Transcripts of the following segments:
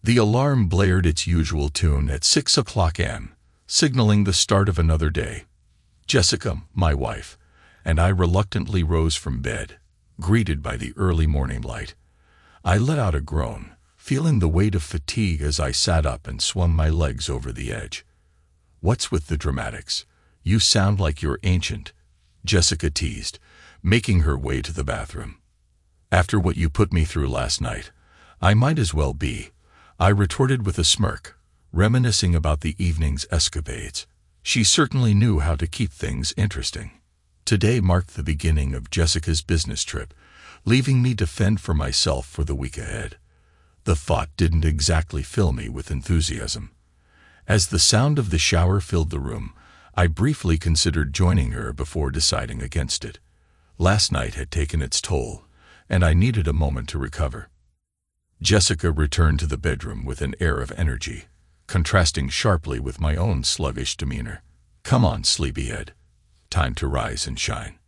The alarm blared its usual tune at 6 a.m., signaling the start of another day. Jessica, my wife, and I reluctantly rose from bed, greeted by the early morning light. I let out a groan, feeling the weight of fatigue as I sat up and swung my legs over the edge. "What's with the dramatics? You sound like you're ancient," Jessica teased, making her way to the bathroom. "After what you put me through last night, I might as well be," I retorted with a smirk, reminiscing about the evening's escapades. She certainly knew how to keep things interesting. Today marked the beginning of Jessica's business trip, leaving me to fend for myself for the week ahead. The thought didn't exactly fill me with enthusiasm. As the sound of the shower filled the room, I briefly considered joining her before deciding against it. Last night had taken its toll, and I needed a moment to recover. Jessica returned to the bedroom with an air of energy, contrasting sharply with my own sluggish demeanor. "Come on, sleepyhead. Time to rise and shine.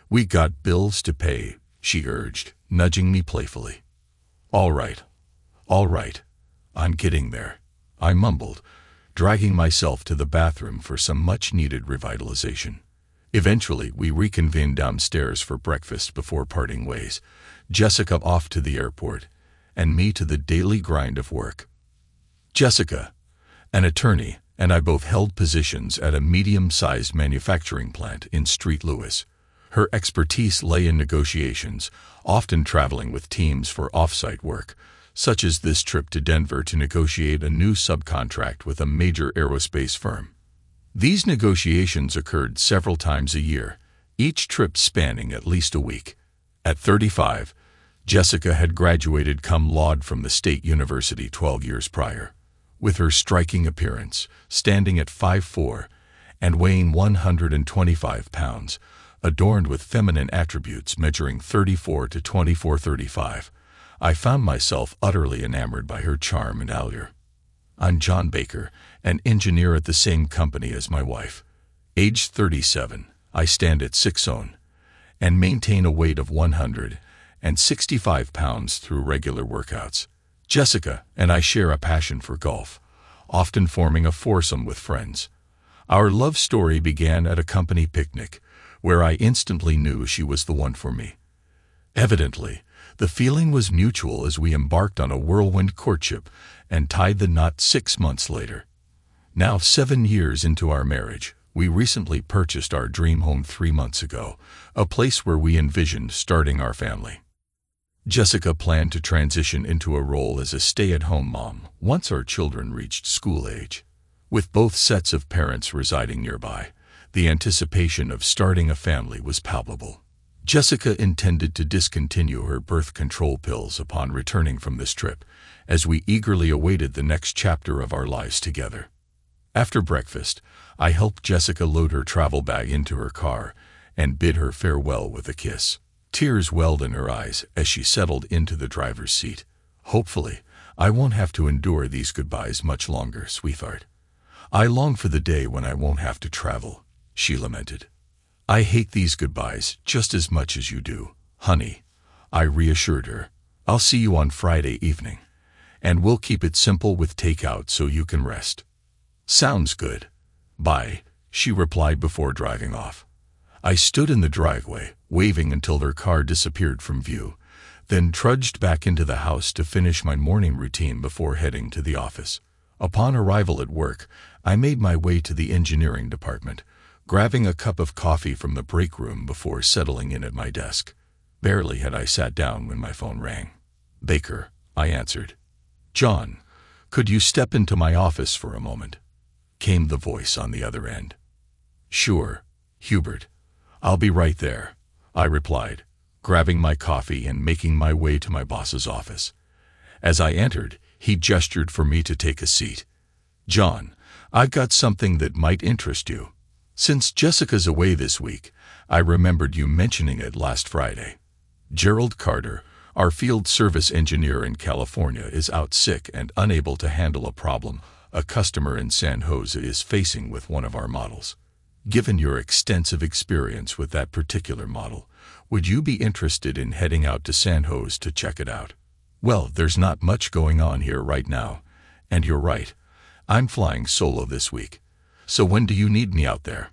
We got bills to pay," she urged, nudging me playfully. All right. I'm getting there," I mumbled, dragging myself to the bathroom for some much-needed revitalization. Eventually, we reconvened downstairs for breakfast before parting ways, Jessica off to the airport, and me to the daily grind of work. Jessica, an attorney, and I both held positions at a medium-sized manufacturing plant in St. Louis. Her expertise lay in negotiations, often traveling with teams for off-site work, such as this trip to Denver to negotiate a new subcontract with a major aerospace firm. These negotiations occurred several times a year, each trip spanning at least a week. At 35, Jessica had graduated cum laude from the State University 12 years prior. With her striking appearance, standing at 5'4", and weighing 125 pounds, adorned with feminine attributes measuring 34 to 24-35, I found myself utterly enamored by her charm and allure. I'm John Baker, an engineer at the same company as my wife. Aged 37, I stand at 6'0", and maintain a weight of 165 pounds through regular workouts. Jessica and I share a passion for golf, often forming a foursome with friends. Our love story began at a company picnic, where I instantly knew she was the one for me. Evidently, the feeling was mutual as we embarked on a whirlwind courtship and tied the knot 6 months later. Now 7 years into our marriage, we recently purchased our dream home 3 months ago, a place where we envisioned starting our family. Jessica planned to transition into a role as a stay-at-home mom once our children reached school age. With both sets of parents residing nearby, the anticipation of starting a family was palpable. Jessica intended to discontinue her birth control pills upon returning from this trip, as we eagerly awaited the next chapter of our lives together. After breakfast, I helped Jessica load her travel bag into her car and bid her farewell with a kiss. Tears welled in her eyes as she settled into the driver's seat. "Hopefully, I won't have to endure these goodbyes much longer, sweetheart. I long for the day when I won't have to travel," she lamented. "I hate these goodbyes just as much as you do, honey," I reassured her. "I'll see you on Friday evening, and we'll keep it simple with takeout so you can rest." "Sounds good. Bye," she replied before driving off. I stood in the driveway, waving until their car disappeared from view, then trudged back into the house to finish my morning routine before heading to the office. Upon arrival at work, I made my way to the engineering department, grabbing a cup of coffee from the break room before settling in at my desk. Barely had I sat down when my phone rang. "Baker," I answered. "John, could you step into my office for a moment?" came the voice on the other end. "Sure, Hubert. I'll be right there," I replied, grabbing my coffee and making my way to my boss's office. As I entered, he gestured for me to take a seat. "John, I've got something that might interest you. Since Jessica's away this week, I remembered you mentioning it last Friday. Gerald Carter, our field service engineer in California, is out sick and unable to handle a problem a customer in San Jose is facing with one of our models. Given your extensive experience with that particular model, would you be interested in heading out to San Jose to check it out?" "Well, there's not much going on here right now, And you're right. I'm flying solo this week. So when do you need me out there?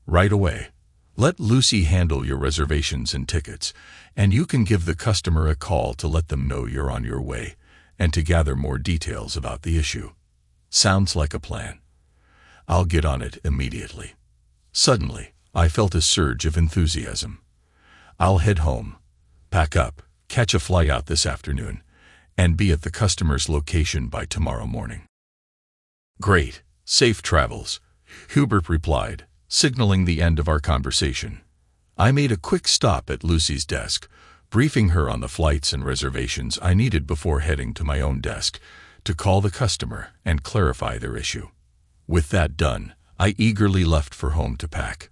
Right away. Let Lucy handle your reservations and tickets, and you can give the customer a call to let them know you're on your way and to gather more details about the issue. Sounds like a plan. I'll get on it immediately. Suddenly, I felt a surge of enthusiasm. I'll head home, pack up, catch a flight out this afternoon, and be at the customer's location by tomorrow morning. Great. Safe travels, Hubert replied, signaling the end of our conversation. I made a quick stop at Lucy's desk, briefing her on the flights and reservations I needed before heading to my own desk to call the customer and clarify their issue. With that done, I eagerly left for home to pack.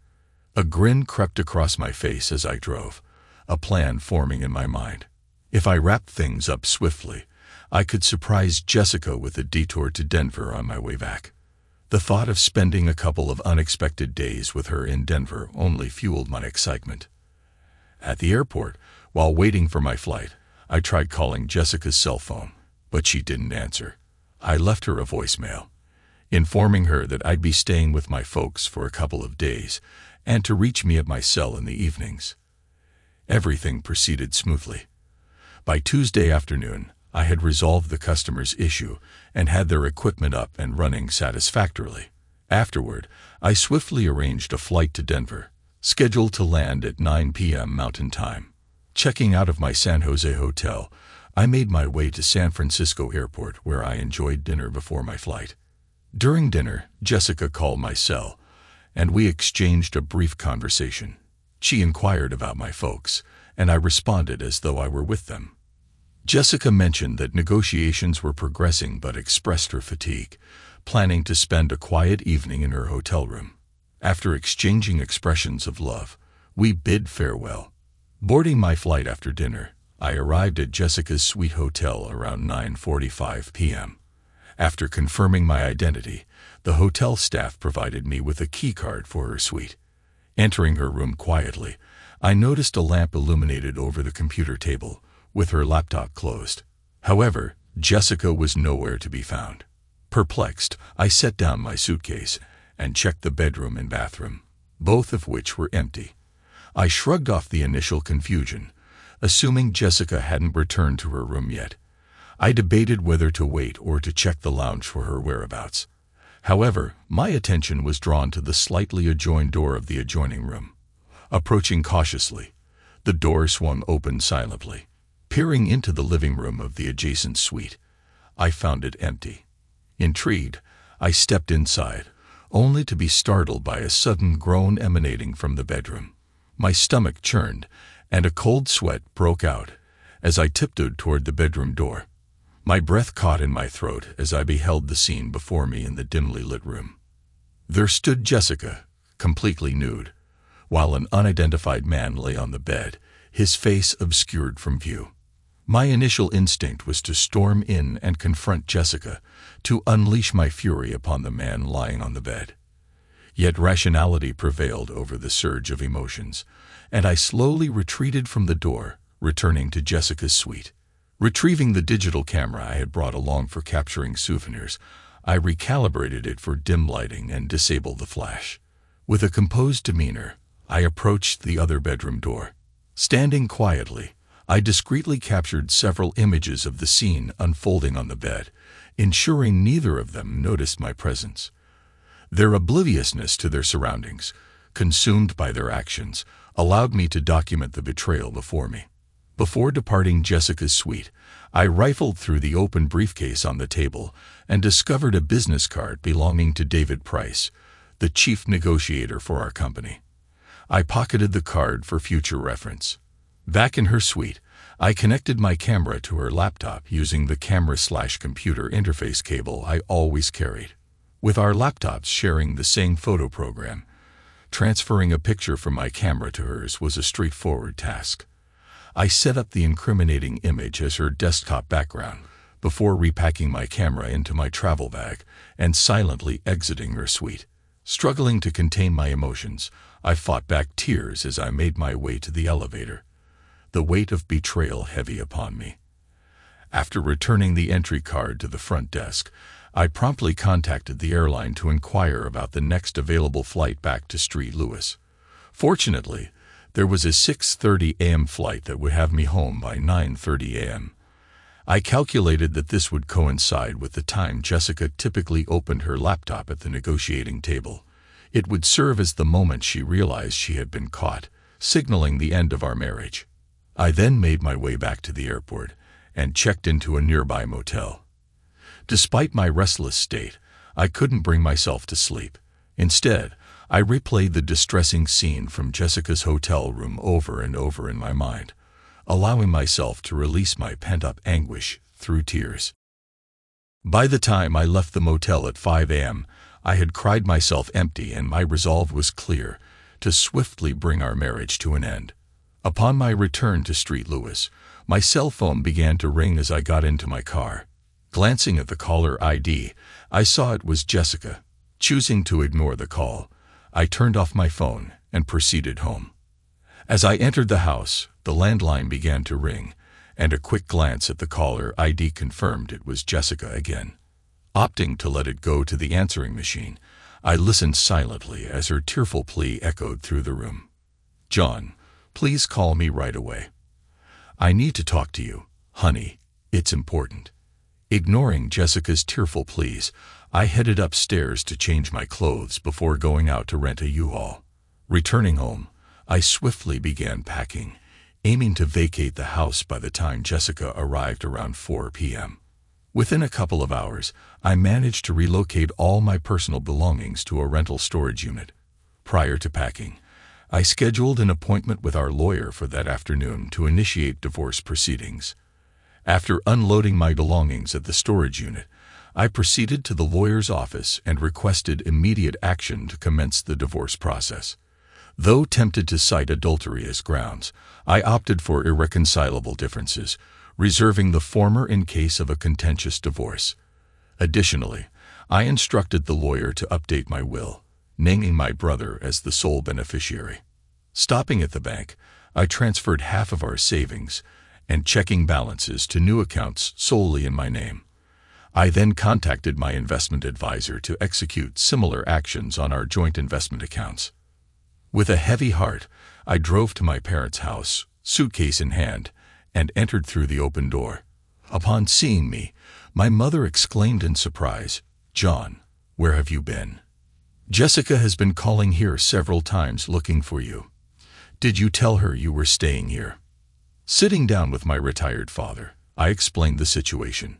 A grin crept across my face as I drove, a plan forming in my mind. If I wrapped things up swiftly, I could surprise Jessica with a detour to Denver on my way back. The thought of spending a couple of unexpected days with her in Denver only fueled my excitement. At the airport, while waiting for my flight, I tried calling Jessica's cell phone, but she didn't answer. I left her a voicemail, informing her that I'd be staying with my folks for a couple of days and to reach me at my cell in the evenings. Everything proceeded smoothly. By Tuesday afternoon, I had resolved the customer's issue and had their equipment up and running satisfactorily. Afterward, I swiftly arranged a flight to Denver, scheduled to land at 9 p.m. Mountain Time. Checking out of my San Jose hotel, I made my way to San Francisco Airport, where I enjoyed dinner before my flight. During dinner, Jessica called my cell, and we exchanged a brief conversation. She inquired about my folks, and I responded as though I were with them. Jessica mentioned that negotiations were progressing but expressed her fatigue, planning to spend a quiet evening in her hotel room. After exchanging expressions of love, we bid farewell. Boarding my flight after dinner, I arrived at Jessica's suite hotel around 9:45 p.m. After confirming my identity, the hotel staff provided me with a key card for her suite. Entering her room quietly, I noticed a lamp illuminated over the computer table, with her laptop closed. However, Jessica was nowhere to be found. Perplexed, I set down my suitcase and checked the bedroom and bathroom, both of which were empty. I shrugged off the initial confusion, assuming Jessica hadn't returned to her room yet. I debated whether to wait or to check the lounge for her whereabouts. However, my attention was drawn to the slightly ajar door of the adjoining room. Approaching cautiously, the door swung open silently. Peering into the living room of the adjacent suite, I found it empty. Intrigued, I stepped inside, only to be startled by a sudden groan emanating from the bedroom. My stomach churned, and a cold sweat broke out as I tiptoed toward the bedroom door. My breath caught in my throat as I beheld the scene before me in the dimly lit room. There stood Jessica, completely nude, while an unidentified man lay on the bed, his face obscured from view. My initial instinct was to storm in and confront Jessica, to unleash my fury upon the man lying on the bed. Yet rationality prevailed over the surge of emotions, and I slowly retreated from the door, returning to Jessica's suite. Retrieving the digital camera I had brought along for capturing souvenirs, I recalibrated it for dim lighting and disabled the flash. With a composed demeanor, I approached the other bedroom door. Standing quietly, I discreetly captured several images of the scene unfolding on the bed, ensuring neither of them noticed my presence. Their obliviousness to their surroundings, consumed by their actions, allowed me to document the betrayal before me. Before departing Jessica's suite, I rifled through the open briefcase on the table and discovered a business card belonging to David Price, the chief negotiator for our company. I pocketed the card for future reference. Back in her suite, I connected my camera to her laptop using the camera/computer interface cable I always carried. With our laptops sharing the same photo program, transferring a picture from my camera to hers was a straightforward task. I set up the incriminating image as her desktop background before repacking my camera into my travel bag and silently exiting her suite. Struggling to contain my emotions, I fought back tears as I made my way to the elevator, the weight of betrayal heavy upon me. After returning the entry card to the front desk, I promptly contacted the airline to inquire about the next available flight back to St. Louis. Fortunately, there was a 6:30 a.m. flight that would have me home by 9:30 a.m. I calculated that this would coincide with the time Jessica typically opened her laptop at the negotiating table. It would serve as the moment she realized she had been caught, signaling the end of our marriage. I then made my way back to the airport and checked into a nearby motel. Despite my restless state, I couldn't bring myself to sleep. Instead, I replayed the distressing scene from Jessica's hotel room over and over in my mind, allowing myself to release my pent-up anguish through tears. By the time I left the motel at 5 a.m., I had cried myself empty, and my resolve was clear: to swiftly bring our marriage to an end. Upon my return to St. Louis, my cell phone began to ring as I got into my car. Glancing at the caller ID, I saw it was Jessica. Choosing to ignore the call, I turned off my phone and proceeded home. As I entered the house, the landline began to ring, and a quick glance at the caller ID confirmed it was Jessica again. Opting to let it go to the answering machine, I listened silently as her tearful plea echoed through the room. "John, please call me right away. I need to talk to you, honey. It's important." Ignoring Jessica's tearful pleas, I headed upstairs to change my clothes before going out to rent a U-Haul. Returning home, I swiftly began packing, aiming to vacate the house by the time Jessica arrived around 4 p.m. Within a couple of hours, I managed to relocate all my personal belongings to a rental storage unit. Prior to packing, I scheduled an appointment with our lawyer for that afternoon to initiate divorce proceedings. After unloading my belongings at the storage unit, I proceeded to the lawyer's office and requested immediate action to commence the divorce process. Though tempted to cite adultery as grounds, I opted for irreconcilable differences, reserving the former in case of a contentious divorce. Additionally, I instructed the lawyer to update my will, naming my brother as the sole beneficiary. Stopping at the bank, I transferred half of our savings and checking balances to new accounts solely in my name. I then contacted my investment advisor to execute similar actions on our joint investment accounts. With a heavy heart, I drove to my parents' house, suitcase in hand, and entered through the open door. Upon seeing me, my mother exclaimed in surprise, "John, where have you been? Jessica has been calling here several times looking for you. Did you tell her you were staying here?" Sitting down with my retired father, I explained the situation.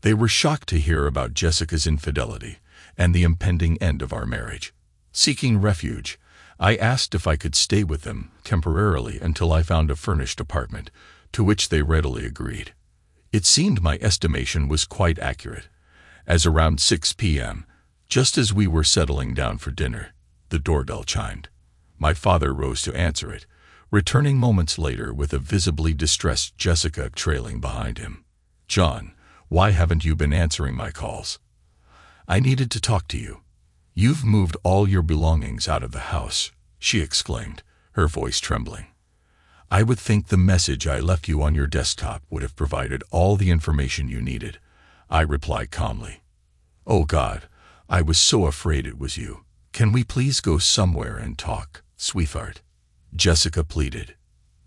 They were shocked to hear about Jessica's infidelity and the impending end of our marriage. Seeking refuge, I asked if I could stay with them temporarily until I found a furnished apartment, to which they readily agreed. It seemed my estimation was quite accurate, as around 6 p.m., just as we were settling down for dinner, the doorbell chimed. My father rose to answer it, returning moments later with a visibly distressed Jessica trailing behind him. "John, why haven't you been answering my calls? I needed to talk to you. You've moved all your belongings out of the house," she exclaimed, her voice trembling. "I would think the message I left you on your desktop would have provided all the information you needed," I replied calmly. "Oh God, I was so afraid it was you. Can we please go somewhere and talk, sweetheart?" Jessica pleaded.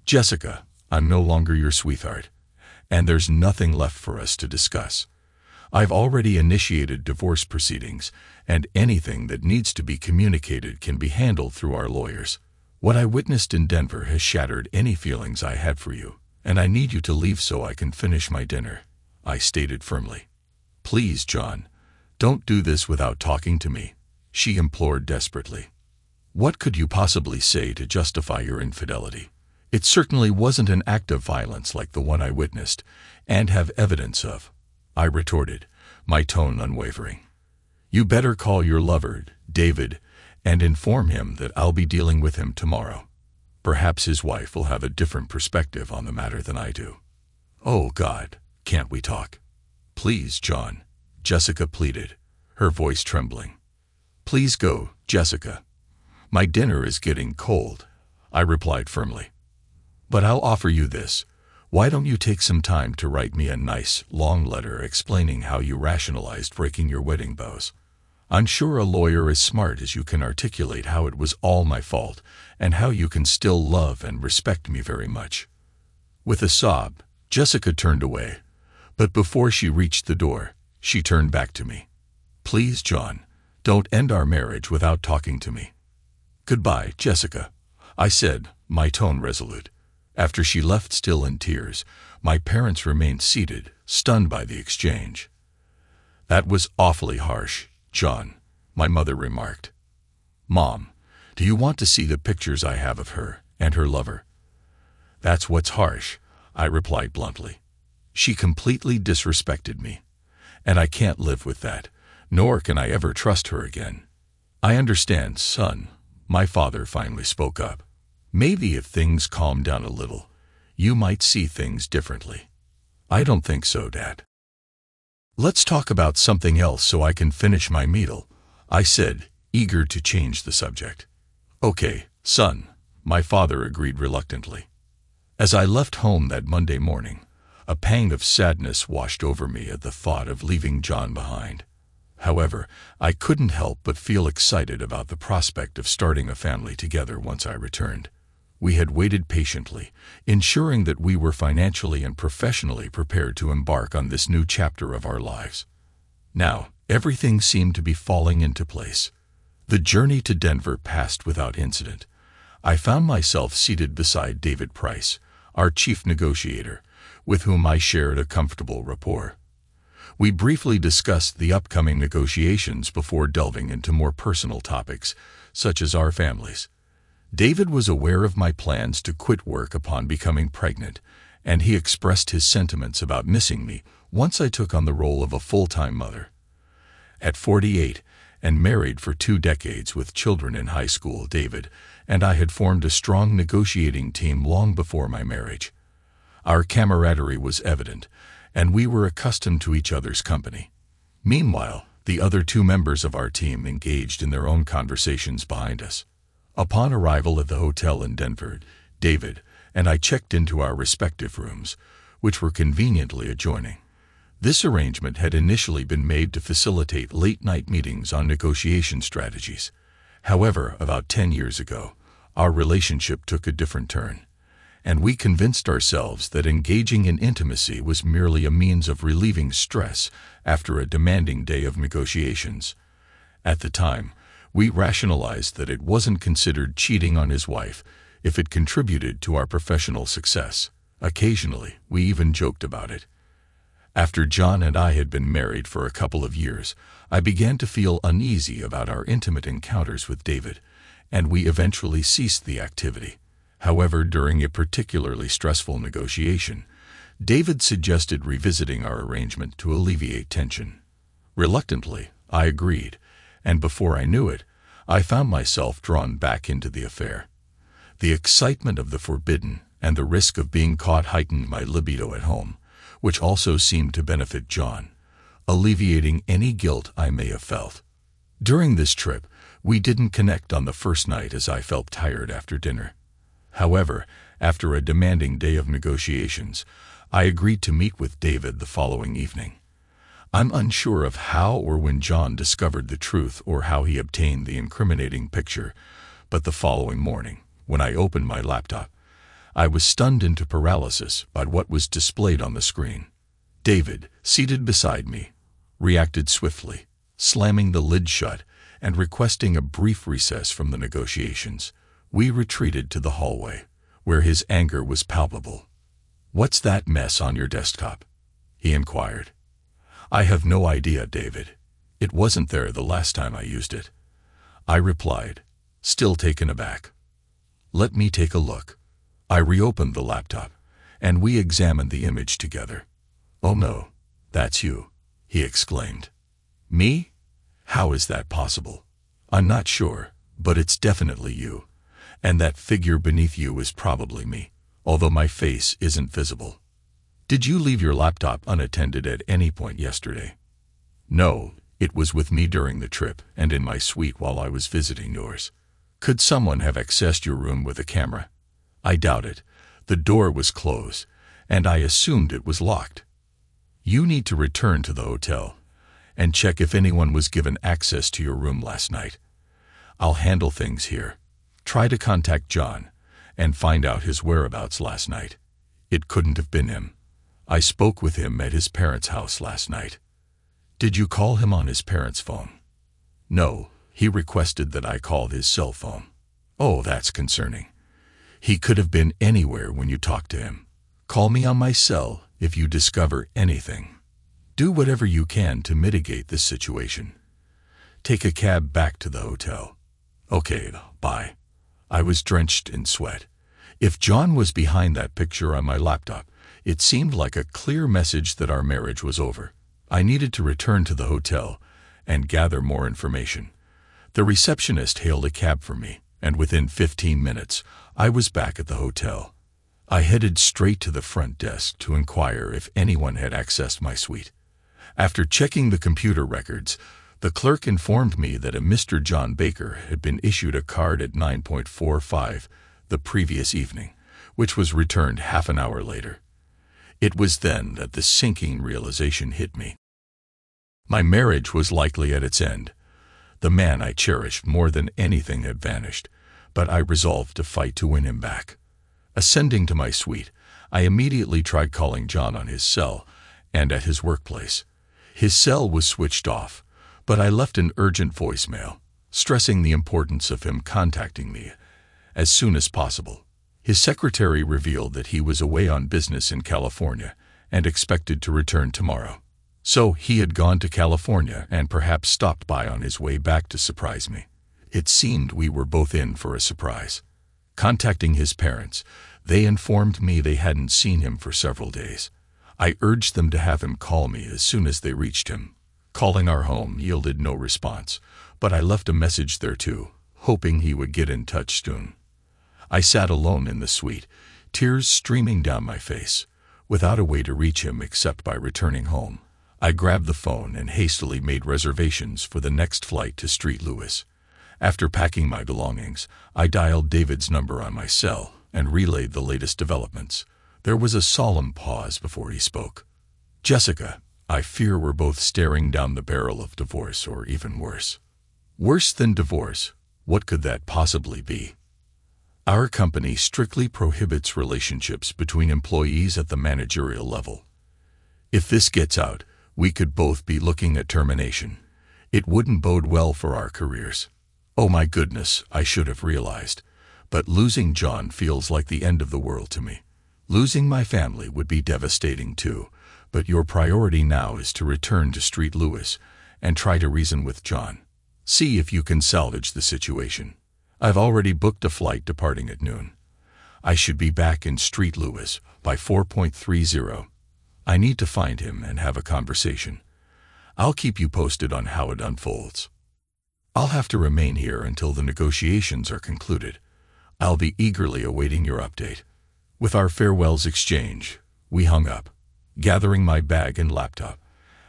"Jessica, I'm no longer your sweetheart, and there's nothing left for us to discuss. I've already initiated divorce proceedings, and anything that needs to be communicated can be handled through our lawyers. What I witnessed in Denver has shattered any feelings I had for you, and I need you to leave so I can finish my dinner," I stated firmly. "Please, John, don't do this without talking to me," she implored desperately. "What could you possibly say to justify your infidelity? It certainly wasn't an act of violence like the one I witnessed and have evidence of," I retorted, my tone unwavering. "You better call your lover, David, and inform him that I'll be dealing with him tomorrow. Perhaps his wife will have a different perspective on the matter than I do." "Oh God, can't we talk? Please, John," Jessica pleaded, her voice trembling. "Please go, Jessica. My dinner is getting cold," I replied firmly. "But I'll offer you this. Why don't you take some time to write me a nice, long letter explaining how you rationalized breaking your wedding vows? I'm sure a lawyer as smart as you can articulate how it was all my fault and how you can still love and respect me very much." With a sob, Jessica turned away, but before she reached the door, she turned back to me. "Please, John, don't end our marriage without talking to me." "Goodbye, Jessica," I said, my tone resolute. After she left still in tears, my parents remained seated, stunned by the exchange. "That was awfully harsh, John," my mother remarked. "Mom, do you want to see the pictures I have of her and her lover?" "That's what's harsh," I replied bluntly. "She completely disrespected me, and I can't live with that, nor can I ever trust her again." "I understand, son," my father finally spoke up. "Maybe if things calm down a little, you might see things differently." "I don't think so, Dad." "Let's talk about something else so I can finish my meal," I said, eager to change the subject. "Okay, son," my father agreed reluctantly. As I left home that Monday morning, a pang of sadness washed over me at the thought of leaving John behind. However, I couldn't help but feel excited about the prospect of starting a family together once I returned. We had waited patiently, ensuring that we were financially and professionally prepared to embark on this new chapter of our lives. Now, everything seemed to be falling into place. The journey to Denver passed without incident. I found myself seated beside David Price, our chief negotiator, with whom I shared a comfortable rapport. We briefly discussed the upcoming negotiations before delving into more personal topics, such as our families. David was aware of my plans to quit work upon becoming pregnant, and he expressed his sentiments about missing me once I took on the role of a full-time mother. At 48, and married for 2 decades with children in high school, David and I had formed a strong negotiating team long before my marriage. Our camaraderie was evident, and we were accustomed to each other's company. Meanwhile, the other 2 members of our team engaged in their own conversations behind us. Upon arrival at the hotel in Denver, David and I checked into our respective rooms, which were conveniently adjoining. This arrangement had initially been made to facilitate late-night meetings on negotiation strategies. However, about 10 years ago, our relationship took a different turn, and we convinced ourselves that engaging in intimacy was merely a means of relieving stress after a demanding day of negotiations. At the time, we rationalized that it wasn't considered cheating on his wife if it contributed to our professional success. Occasionally, we even joked about it. After John and I had been married for a couple of years, I began to feel uneasy about our intimate encounters with David, and we eventually ceased the activity. However, during a particularly stressful negotiation, David suggested revisiting our arrangement to alleviate tension. Reluctantly, I agreed, and before I knew it, I found myself drawn back into the affair. The excitement of the forbidden and the risk of being caught heightened my libido at home, which also seemed to benefit John, alleviating any guilt I may have felt. During this trip, we didn't connect on the first night as I felt tired after dinner. However, after a demanding day of negotiations, I agreed to meet with David the following evening. I'm unsure of how or when John discovered the truth or how he obtained the incriminating picture, but the following morning, when I opened my laptop, I was stunned into paralysis by what was displayed on the screen. David, seated beside me, reacted swiftly, slamming the lid shut and requesting a brief recess from the negotiations. We retreated to the hallway, where his anger was palpable. "What's that mess on your desktop?" he inquired. "I have no idea, David. It wasn't there the last time I used it," I replied, still taken aback. "Let me take a look." I reopened the laptop, and we examined the image together. "Oh no, that's you," he exclaimed. "Me? How is that possible?" "I'm not sure, but it's definitely you, and that figure beneath you is probably me, although my face isn't visible." "Did you leave your laptop unattended at any point yesterday?" "No, it was with me during the trip and in my suite while I was visiting yours." "Could someone have accessed your room with a camera?" "I doubt it. The door was closed, and I assumed it was locked. You need to return to the hotel and check if anyone was given access to your room last night. I'll handle things here. Try to contact John and find out his whereabouts last night. It couldn't have been him. I spoke with him at his parents' house last night. Did you call him on his parents' phone? No, he requested that I call his cell phone. Oh, that's concerning. He could have been anywhere when you talked to him. Call me on my cell if you discover anything. Do whatever you can to mitigate this situation. Take a cab back to the hotel. Okay, bye. I was drenched in sweat. If John was behind that picture on my laptop, it seemed like a clear message that our marriage was over. I needed to return to the hotel and gather more information. The receptionist hailed a cab for me, and within 15 minutes, I was back at the hotel. I headed straight to the front desk to inquire if anyone had accessed my suite. After checking the computer records, the clerk informed me that a Mr. John Baker had been issued a card at 9:45 the previous evening, which was returned half an hour later. It was then that the sinking realization hit me. My marriage was likely at its end. The man I cherished more than anything had vanished, but I resolved to fight to win him back. Ascending to my suite, I immediately tried calling John on his cell and at his workplace. His cell was switched off, but I left an urgent voicemail, stressing the importance of him contacting me as soon as possible. His secretary revealed that he was away on business in California and expected to return tomorrow. So he had gone to California and perhaps stopped by on his way back to surprise me. It seemed we were both in for a surprise. Contacting his parents, they informed me they hadn't seen him for several days. I urged them to have him call me as soon as they reached him. Calling our home yielded no response, but I left a message there too, hoping he would get in touch soon. I sat alone in the suite, tears streaming down my face, without a way to reach him except by returning home. I grabbed the phone and hastily made reservations for the next flight to St. Louis. After packing my belongings, I dialed David's number on my cell and relayed the latest developments. There was a solemn pause before he spoke. Jessica, I fear we're both staring down the barrel of divorce, or even worse. Worse than divorce? What could that possibly be? Our company strictly prohibits relationships between employees at the managerial level. If this gets out, we could both be looking at termination. It wouldn't bode well for our careers. Oh my goodness, I should have realized. But losing John feels like the end of the world to me. Losing my family would be devastating too, but your priority now is to return to St. Louis and try to reason with John. See if you can salvage the situation. I've already booked a flight departing at noon. I should be back in St. Louis by 4:30. I need to find him and have a conversation. I'll keep you posted on how it unfolds. I'll have to remain here until the negotiations are concluded. I'll be eagerly awaiting your update. With our farewells exchanged, we hung up. Gathering my bag and laptop,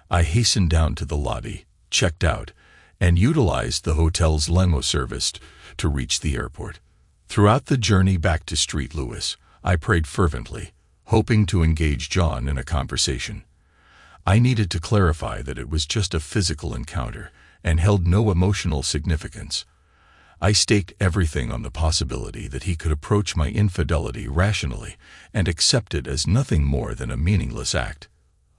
I hastened down to the lobby, checked out, and utilized the hotel's limo service to reach the airport. Throughout the journey back to St. Louis, I prayed fervently, hoping to engage John in a conversation. I needed to clarify that it was just a physical encounter and held no emotional significance. I staked everything on the possibility that he could approach my infidelity rationally and accept it as nothing more than a meaningless act.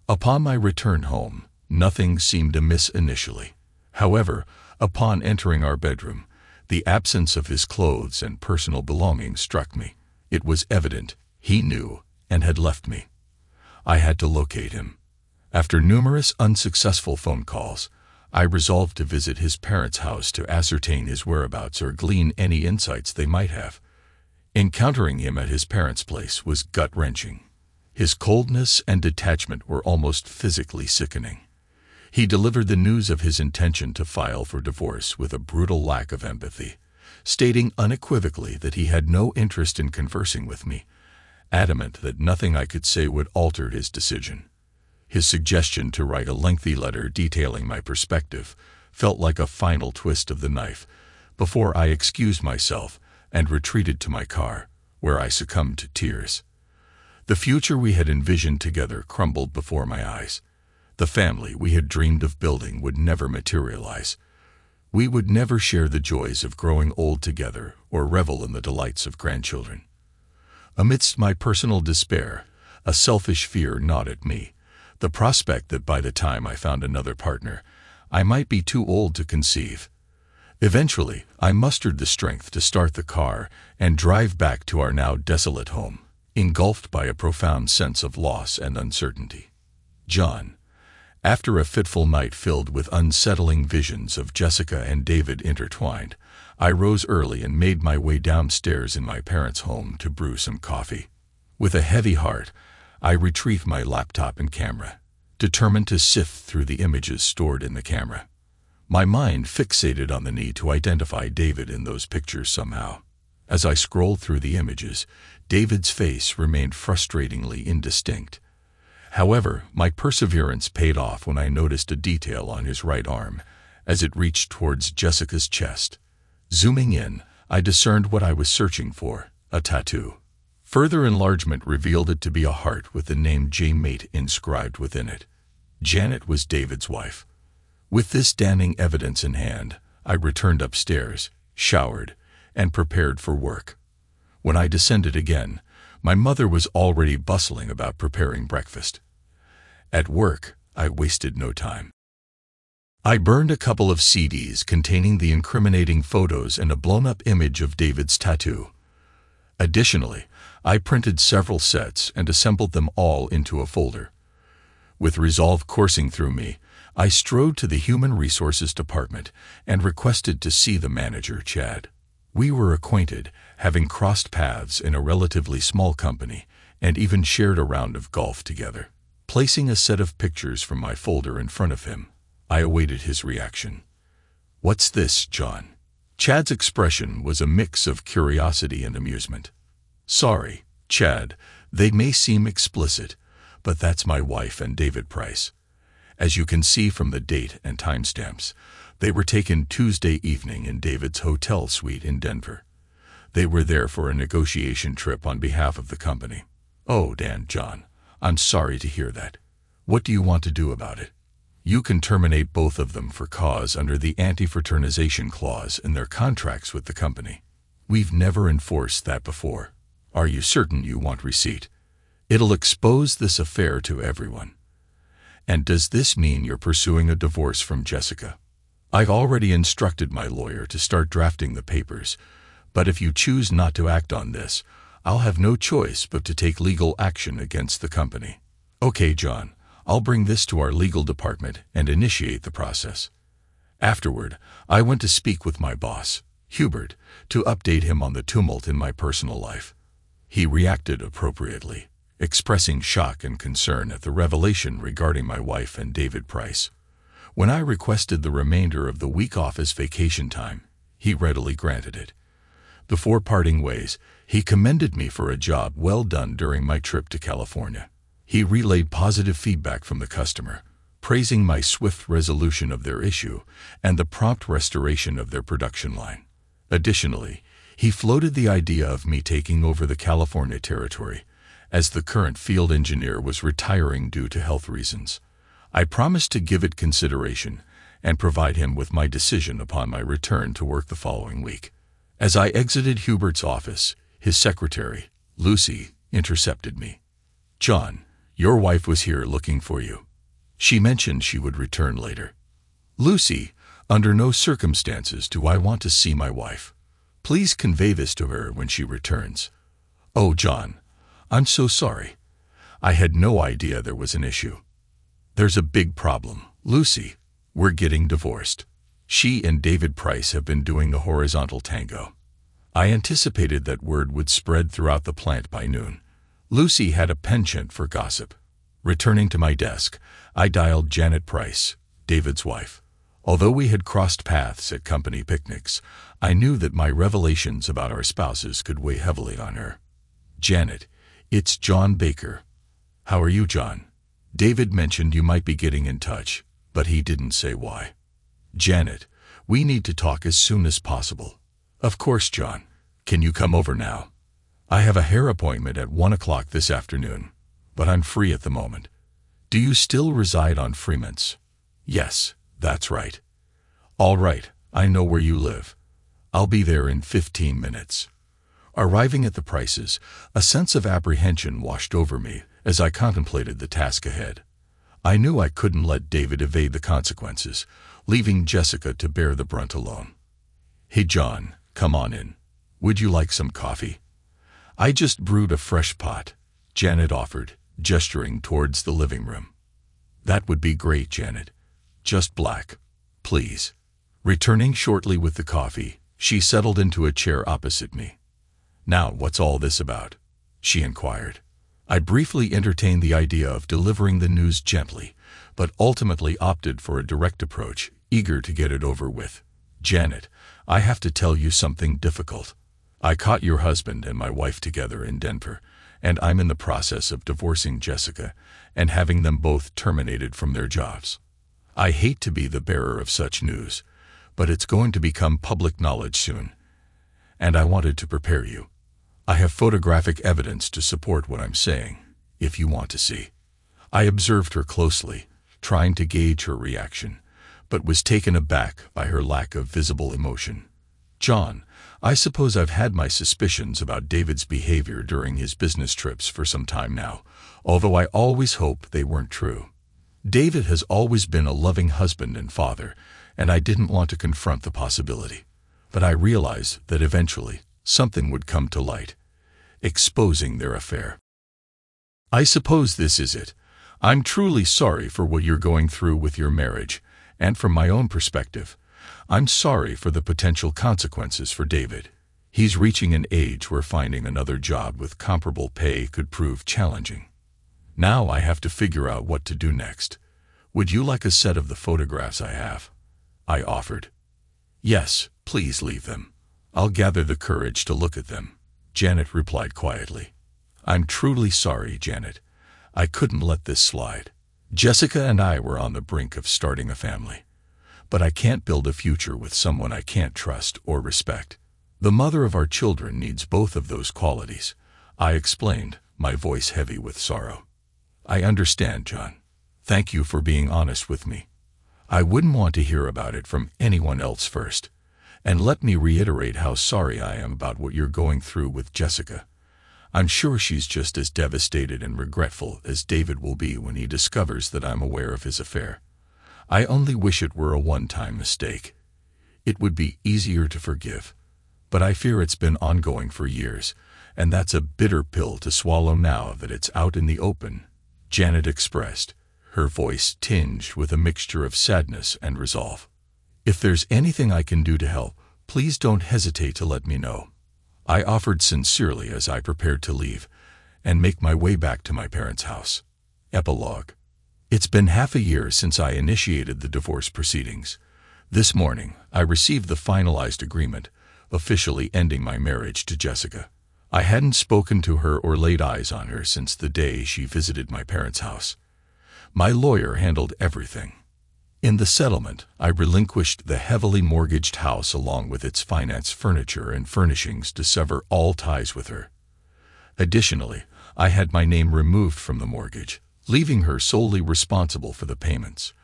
Upon my return home, nothing seemed amiss initially. However, upon entering our bedroom, the absence of his clothes and personal belongings struck me. It was evident he knew and had left me. I had to locate him. After numerous unsuccessful phone calls, I resolved to visit his parents' house to ascertain his whereabouts or glean any insights they might have. Encountering him at his parents' place was gut-wrenching. His coldness and detachment were almost physically sickening. He delivered the news of his intention to file for divorce with a brutal lack of empathy, stating unequivocally that he had no interest in conversing with me, adamant that nothing I could say would alter his decision. His suggestion to write a lengthy letter detailing my perspective felt like a final twist of the knife before I excused myself and retreated to my car, where I succumbed to tears. The future we had envisioned together crumbled before my eyes. The family we had dreamed of building would never materialize. We would never share the joys of growing old together or revel in the delights of grandchildren. Amidst my personal despair, a selfish fear gnawed at me, the prospect that by the time I found another partner, I might be too old to conceive. Eventually, I mustered the strength to start the car and drive back to our now desolate home, engulfed by a profound sense of loss and uncertainty. John. After a fitful night filled with unsettling visions of Jessica and David intertwined, I rose early and made my way downstairs in my parents' home to brew some coffee. With a heavy heart, I retrieved my laptop and camera, determined to sift through the images stored in the camera. My mind fixated on the need to identify David in those pictures somehow. As I scrolled through the images, David's face remained frustratingly indistinct. However, my perseverance paid off when I noticed a detail on his right arm as it reached towards Jessica's chest. Zooming in, I discerned what I was searching for, a tattoo. Further enlargement revealed it to be a heart with the name J-Mate inscribed within it. Janet was David's wife. With this damning evidence in hand, I returned upstairs, showered, and prepared for work. When I descended again, my mother was already bustling about preparing breakfast. At work, I wasted no time. I burned a couple of CDs containing the incriminating photos and a blown-up image of David's tattoo. Additionally, I printed several sets and assembled them all into a folder. With resolve coursing through me, I strode to the Human Resources Department and requested to see the manager, Chad. We were acquainted, having crossed paths in a relatively small company and even shared a round of golf together. Placing a set of pictures from my folder in front of him, I awaited his reaction. "What's this, John?" Chad's expression was a mix of curiosity and amusement. "Sorry, Chad, they may seem explicit, but that's my wife and David Price. As you can see from the date and timestamps, they were taken Tuesday evening in David's hotel suite in Denver. They were there for a negotiation trip on behalf of the company." "Oh, Dan, John, I'm sorry to hear that. What do you want to do about it?" "You can terminate both of them for cause under the anti-fraternization clause in their contracts with the company. We've never enforced that before. Are you certain you want receipt? It'll expose this affair to everyone." "And does this mean you're pursuing a divorce from Jessica?" "I've already instructed my lawyer to start drafting the papers, but if you choose not to act on this, I'll have no choice but to take legal action against the company." "Okay, John, I'll bring this to our legal department and initiate the process." Afterward, I went to speak with my boss, Hubert, to update him on the tumult in my personal life. He reacted appropriately, expressing shock and concern at the revelation regarding my wife and David Price. When I requested the remainder of the week off as vacation time, he readily granted it. Before parting ways, he commended me for a job well done during my trip to California. He relayed positive feedback from the customer, praising my swift resolution of their issue and the prompt restoration of their production line. Additionally, he floated the idea of me taking over the California territory, as the current field engineer was retiring due to health reasons. I promised to give it consideration and provide him with my decision upon my return to work the following week. As I exited Hubert's office, his secretary, Lucy, intercepted me. "John, your wife was here looking for you. She mentioned she would return later." "Lucy, under no circumstances do I want to see my wife. Please convey this to her when she returns." "Oh, John, I'm so sorry. I had no idea there was an issue." "There's a big problem, Lucy. We're getting divorced. She and David Price have been doing the horizontal tango." I anticipated that word would spread throughout the plant by noon. Lucy had a penchant for gossip. Returning to my desk, I dialed Janet Price, David's wife. Although we had crossed paths at company picnics, I knew that my revelations about our spouses could weigh heavily on her. "Janet, it's John Baker." "How are you, John? David mentioned you might be getting in touch, but he didn't say why." "Janet, we need to talk as soon as possible." "Of course, John. Can you come over now?" I have a hair appointment at 1 o'clock this afternoon, but I'm free at the moment. Do you still reside on Freeman's? Yes, that's right. All right, I know where you live. I'll be there in 15 minutes. Arriving at the Prices, a sense of apprehension washed over me as I contemplated the task ahead. I knew I couldn't let David evade the consequences, leaving Jessica to bear the brunt alone. Hey John, come on in. Would you like some coffee? I just brewed a fresh pot, Janet offered, gesturing towards the living room. That would be great, Janet. Just black, please. Returning shortly with the coffee, she settled into a chair opposite me. Now, what's all this about? She inquired. I briefly entertained the idea of delivering the news gently, but ultimately opted for a direct approach, eager to get it over with. Janet, I have to tell you something difficult. I caught your husband and my wife together in Denver, and I'm in the process of divorcing Jessica and having them both terminated from their jobs. I hate to be the bearer of such news, but it's going to become public knowledge soon, and I wanted to prepare you. I have photographic evidence to support what I'm saying, if you want to see. I observed her closely, trying to gauge her reaction, but was taken aback by her lack of visible emotion. John, I suppose I've had my suspicions about David's behavior during his business trips for some time now, although I always hoped they weren't true. David has always been a loving husband and father, and I didn't want to confront the possibility. But I realized that eventually something would come to light, exposing their affair. I suppose this is it. I'm truly sorry for what you're going through with your marriage, and from my own perspective, I'm sorry for the potential consequences for David. He's reaching an age where finding another job with comparable pay could prove challenging. Now I have to figure out what to do next. Would you like a set of the photographs I have? I offered. Yes, please leave them. I'll gather the courage to look at them, Janet replied quietly. I'm truly sorry, Janet. I couldn't let this slide. Jessica and I were on the brink of starting a family. But I can't build a future with someone I can't trust or respect. The mother of our children needs both of those qualities, I explained, my voice heavy with sorrow. I understand, John. Thank you for being honest with me. I wouldn't want to hear about it from anyone else first. And let me reiterate how sorry I am about what you're going through with Jessica. I'm sure she's just as devastated and regretful as David will be when he discovers that I'm aware of his affair. I only wish it were a one-time mistake. It would be easier to forgive. But I fear it's been ongoing for years, and that's a bitter pill to swallow now that it's out in the open, Janet expressed, her voice tinged with a mixture of sadness and resolve. If there's anything I can do to help, please don't hesitate to let me know. I offered sincerely as I prepared to leave and make my way back to my parents' house. Epilogue. It's been half a year since I initiated the divorce proceedings. This morning, I received the finalized agreement, officially ending my marriage to Jessica. I hadn't spoken to her or laid eyes on her since the day she visited my parents' house. My lawyer handled everything. In the settlement, I relinquished the heavily mortgaged house along with its finance furniture and furnishings to sever all ties with her. Additionally, I had my name removed from the mortgage, leaving her solely responsible for the payments.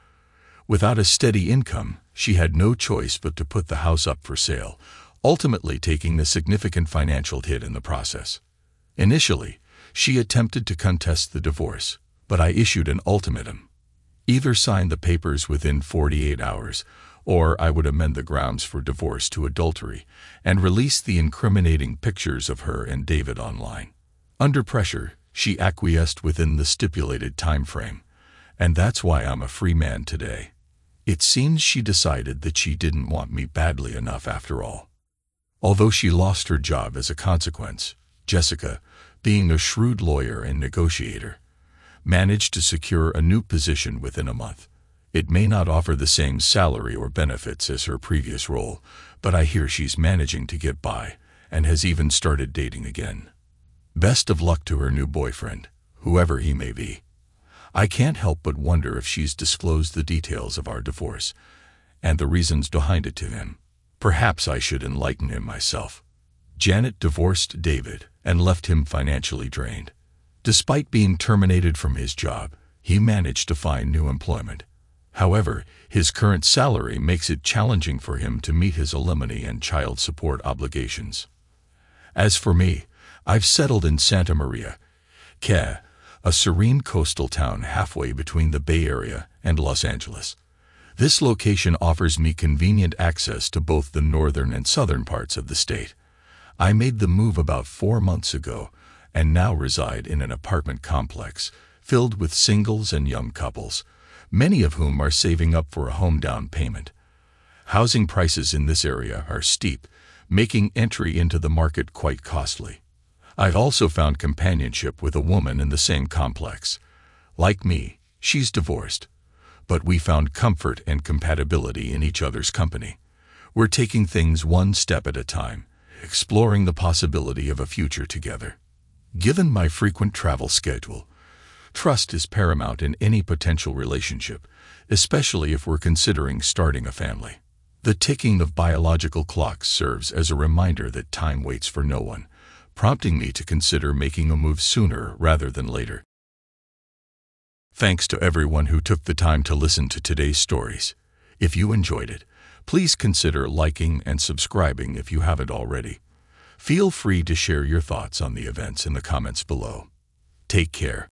Without a steady income, she had no choice but to put the house up for sale, ultimately taking the significant financial hit in the process. Initially, she attempted to contest the divorce, but I issued an ultimatum. Either sign the papers within 48 hours, or I would amend the grounds for divorce to adultery and release the incriminating pictures of her and David online. Under pressure, she acquiesced within the stipulated time frame, and that's why I'm a free man today. It seems she decided that she didn't want me badly enough after all. Although she lost her job as a consequence, Jessica, being a shrewd lawyer and negotiator, managed to secure a new position within a month. It may not offer the same salary or benefits as her previous role, but I hear she's managing to get by and has even started dating again. Best of luck to her new boyfriend, whoever he may be. I can't help but wonder if she's disclosed the details of our divorce and the reasons behind it to him. Perhaps I should enlighten him myself. Janet divorced David and left him financially drained. Despite being terminated from his job, he managed to find new employment. However, his current salary makes it challenging for him to meet his alimony and child support obligations. As for me, I've settled in Santa Maria, a serene coastal town halfway between the Bay Area and Los Angeles. This location offers me convenient access to both the northern and southern parts of the state. I made the move about 4 months ago and now reside in an apartment complex filled with singles and young couples, many of whom are saving up for a home down payment. Housing prices in this area are steep, making entry into the market quite costly. I've also found companionship with a woman in the same complex. Like me, she's divorced, but we found comfort and compatibility in each other's company. We're taking things one step at a time, exploring the possibility of a future together. Given my frequent travel schedule, trust is paramount in any potential relationship, especially if we're considering starting a family. The ticking of biological clocks serves as a reminder that time waits for no one, prompting me to consider making a move sooner rather than later. Thanks to everyone who took the time to listen to today's stories. If you enjoyed it, please consider liking and subscribing if you haven't already. Feel free to share your thoughts on the events in the comments below. Take care.